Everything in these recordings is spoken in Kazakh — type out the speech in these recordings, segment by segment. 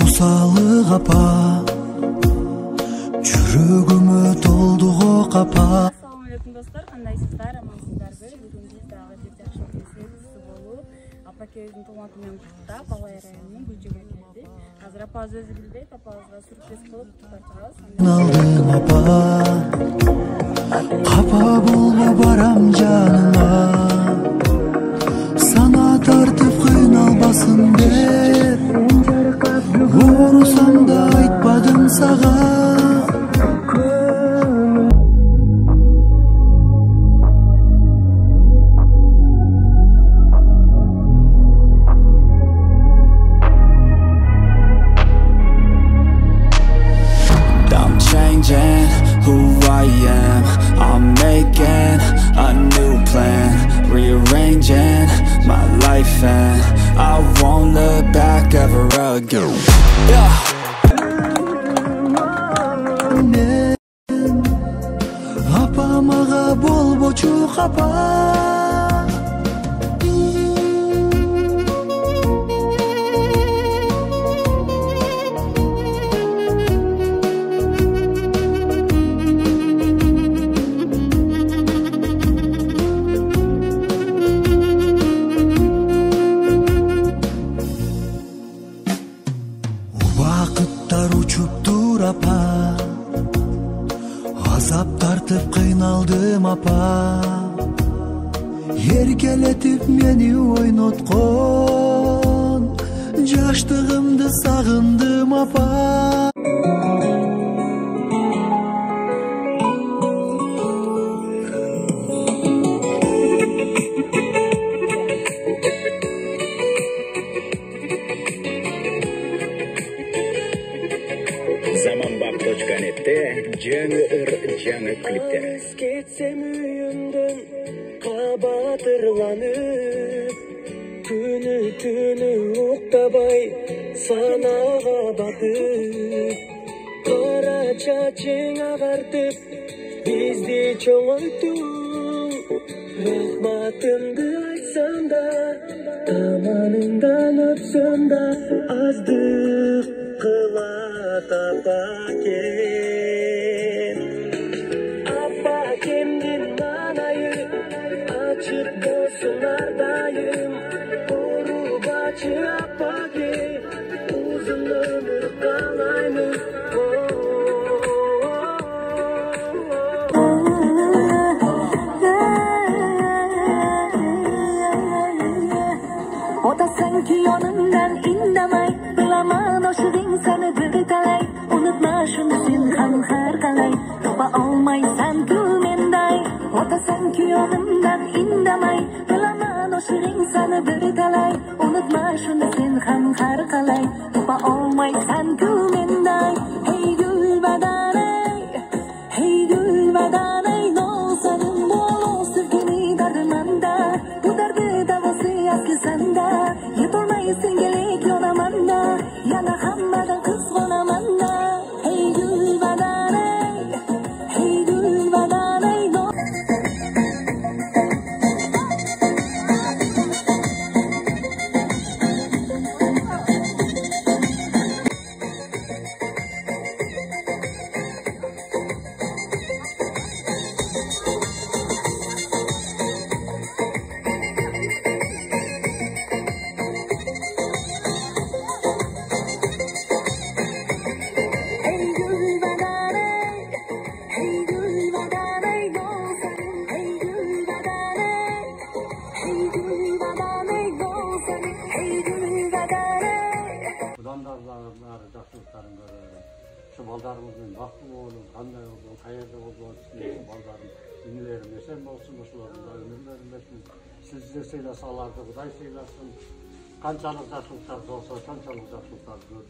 Sağlık apa, жүрөгүмө толду го капа. Assalamu alaikum dostlar, kandayсыздар, амансыздар бе? Бүгүн биз дагы бир жакшы кездесүү болуп, апакебиздин туулган күнү менен куттуктап, Балай районунун Гүлчөгө келдик. Азыр апабыз өзү билбейт, апабызга сюрприз кылып куттуктап чыгабыз. Алдым апа, капа болмо барам жаныңа. Сана тартып кыйналбасын деп, оорусам да айтпадым сага. Who I am, I'm making a new plan, rearranging my life and I won't look back ever again. Апамага болбочу капа. Вакыттар учуптур апа, азап тартып кыйналдым апа. Эркелетип мени ойноткон, жаштыгымды сагындым апа. Zamanbak.net'te жаңы жаңы клиптер. Кетсем үйүмдөн кабатырланып, күнү уктабай санага батып, кара чачың агартып, бизди чоңойтуң. Рахматымды айтсам да, таманыңдан өтсөм да, аздык кылат апакем. Апакемдин манайы ачык болсун ардайым. Оорубачы апакем, узун өмүр каалаймын. Otasın kuyonundan indamay, bilaman oşuding seni bir talay. Unutma şunu sen ham har qalay, topa olmaysan ku menday. Otasın kuyonundan indamay, bilaman oşuding seni bir talay. Unutma şunu sen ham har qalay, topa olmaysan ku menday. Hey gül badanay, hey gül badanay, no senin bol sürgeni dardımanda. Bu dardı da vasiyat sanda, yetolmayısın gerek yonamanda. Yana hammadan kızgınamanda. Hey gül badanay, hey gül badanay, no. Hey gül badanay, hey gül badanay, no senin. Hey gül badanay, hey gül badanay, no senin. Hey gül badanay. Budan da жақсылықтарын көріп, şu балдарымыздың бақытты болуы, қандай болуы, қайерде болуы, балдарым, інілерім есен болсын, осыларында өмірлерін берсін. Сізді сыйласа аларды Құдай сыйласын. Қаншалық жақсылықтар болса, қаншалық жақсылықтар көріп,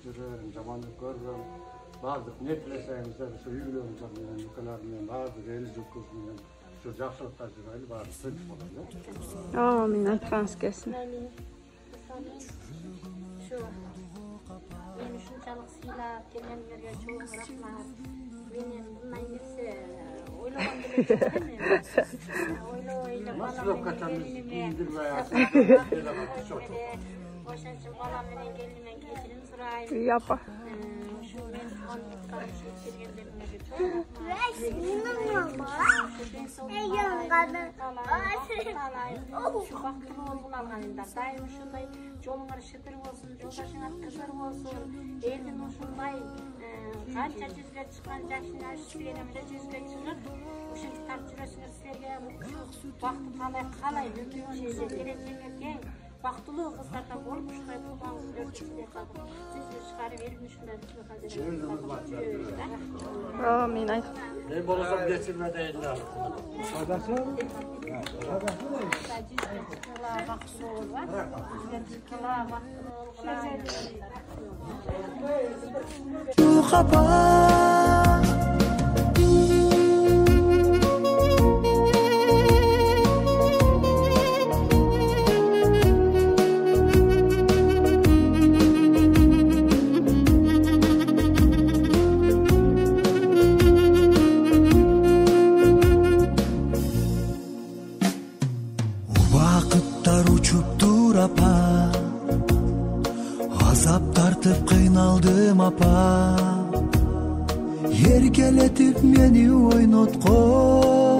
жамандық көргім. Бардық не тілесеңіздер, şu үйлеріңіздермен, өлкелермен, бардық ел жүкізмен, şu жақсылықтар жүрелі, бардық тынç болады. Amin, айтқаныңыз келсін. Meni shunchalik siylab kelganlarga cho'ng rahmat. Meni bundan bersa o'ylagandim. Ошон үчүн балам менен келинимен кечирим сурайм. Үй апа. Şu ben tutandıktan çekirgenlerine şu baktım olgulangan indi. Daim uşunday jolungar şıdır bolsun, joldaşыңар kızır bolsun. Elin uşunday kança жүзгө чыккан жашына иштеген эле жүзгө чыгып, ушинтип тартып жүрөсүңөр силерге бактын калай өмүрүңүзгө келечекке кең бактылуу кыздардан болуп ушундай туулгаңызды өрчүлүп калып, сизди чыгарып элин ушундай Amin. Ay. Ben bolsam geçirme değiller. Çok apa. Apa, azap tartıp kıynaldım apa, yerkeletip meni oynatko.